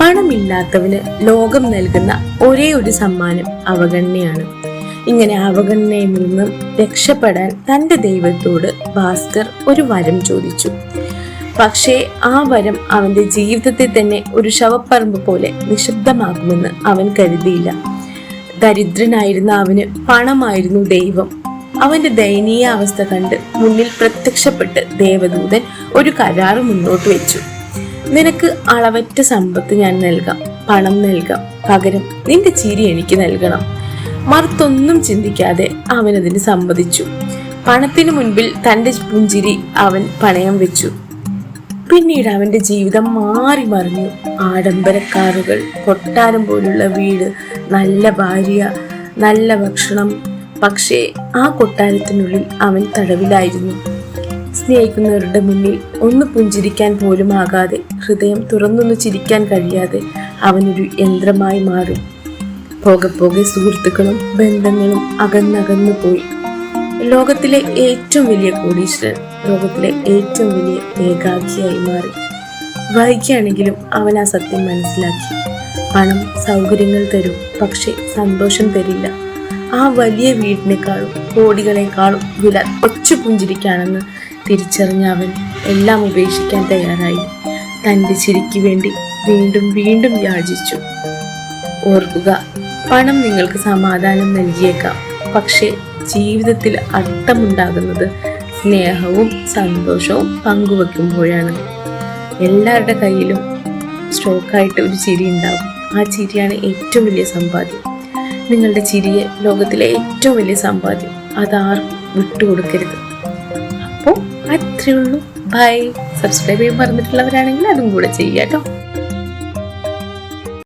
പണമില്ലാത്തവന് ലോകം നൽകുന്ന ഒരേ ഒരു സമ്മാനം അവഗണനയാണ്. ഇങ്ങനെ അവഗണനയിൽ നിന്നും രക്ഷപ്പെടാൻ തന്റെ ദൈവത്തോട് ഭാസ്കർ ഒരു വരം ചോദിച്ചു. പക്ഷേ ആ വരം അവന്റെ ജീവിതത്തെ തന്നെ ഒരു ശവപ്പറമ്പ് പോലെ നിശബ്ദമാകുമെന്ന് അവൻ കരുതിയില്ല. ദരിദ്രനായിരുന്ന അവന് പണമായിരുന്നു ദൈവം. അവന്റെ ദയനീയ അവസ്ഥ കണ്ട് മുന്നിൽ പ്രത്യക്ഷപ്പെട്ട് ദേവദൂതൻ ഒരു കരാറ് മുന്നോട്ട് വെച്ചു. നിനക്ക് അളവറ്റ സമ്പത്ത് ഞാൻ നൽകാം, പണം നൽകാം, പകരം നിന്റെ ചിരി എനിക്ക് നൽകണം. മറുത്തൊന്നും ചിന്തിക്കാതെ അവൻ അതിന് സമ്മതിച്ചു. പണത്തിനു മുൻപിൽ തന്റെ പുഞ്ചിരി അവൻ പണയം വെച്ചു. പിന്നീട് അവന്റെ ജീവിതം മാറി മറിഞ്ഞു. ആഡംബര കാറുകൾ, കൊട്ടാരം പോലുള്ള വീട്, നല്ല ഭാര്യ, നല്ല ഭക്ഷണം. പക്ഷേ ആ കൊട്ടാരത്തിനുള്ളിൽ അവൻ തടവിലായിരുന്നു. സ്നേഹിക്കുന്നവരുടെ മുന്നിൽ ഒന്ന് പുഞ്ചിരിക്കാൻ പോലും ആകാതെ, ഹൃദയം തുറന്നൊന്ന് ചിരിക്കാൻ കഴിയാതെ അവനൊരു യന്ത്രമായി മാറി. പോകെ പോകെ സുഹൃത്തുക്കളും ബന്ധങ്ങളും അകന്നകന്നു പോയി. ലോകത്തിലെ ഏറ്റവും വലിയ കോടീശ്വരൻ ലോകത്തിലെ ഏറ്റവും വലിയ ഏകാഗിയായി മാറി. വൈകിയാണെങ്കിലും അവൻ ആ സത്യം മനസ്സിലാക്കി. പണം സൗകര്യങ്ങൾ തരും, പക്ഷെ സന്തോഷം തരില്ല. ആ വലിയ വീടിനേക്കാളും കോടികളെക്കാളും വില ഒച്ചു പുഞ്ചിരിക്കാണെന്ന് തിരിച്ചറിഞ്ഞ അവൻ എല്ലാം ഉപേക്ഷിക്കാൻ തയ്യാറായി. തൻ്റെ ചിരിക്ക് വേണ്ടി വീണ്ടും വീണ്ടും യാചിച്ചു. ഓർക്കുക, പണം നിങ്ങൾക്ക് സമാധാനം നൽകിയേക്കാം, പക്ഷേ ജീവിതത്തിൽ അർത്ഥമുണ്ടാകുന്നത് സ്നേഹവും സന്തോഷവും പങ്കുവെക്കുമ്പോഴാണ്. എല്ലാവരുടെ കയ്യിലും സ്റ്റോക്കായിട്ട് ഒരു ചിരി ഉണ്ടാകും. ആ ചിരിയാണ് ഏറ്റവും വലിയ സമ്പാദ്യം. നിങ്ങളുടെ ചിരിയെ ലോകത്തിലെ ഏറ്റവും വലിയ സമ്പാദ്യം. അതാരും വിട്ടുകൊടുക്കരുത്. അപ്പോൾ അത്രയേ ഉള്ളൂ. ബൈ. സബ്സ്ക്രൈബ് ചെയ്യാൻ പറഞ്ഞിട്ടുള്ളവരാണെങ്കിൽ അതും കൂടെ ചെയ്യാം കേട്ടോ.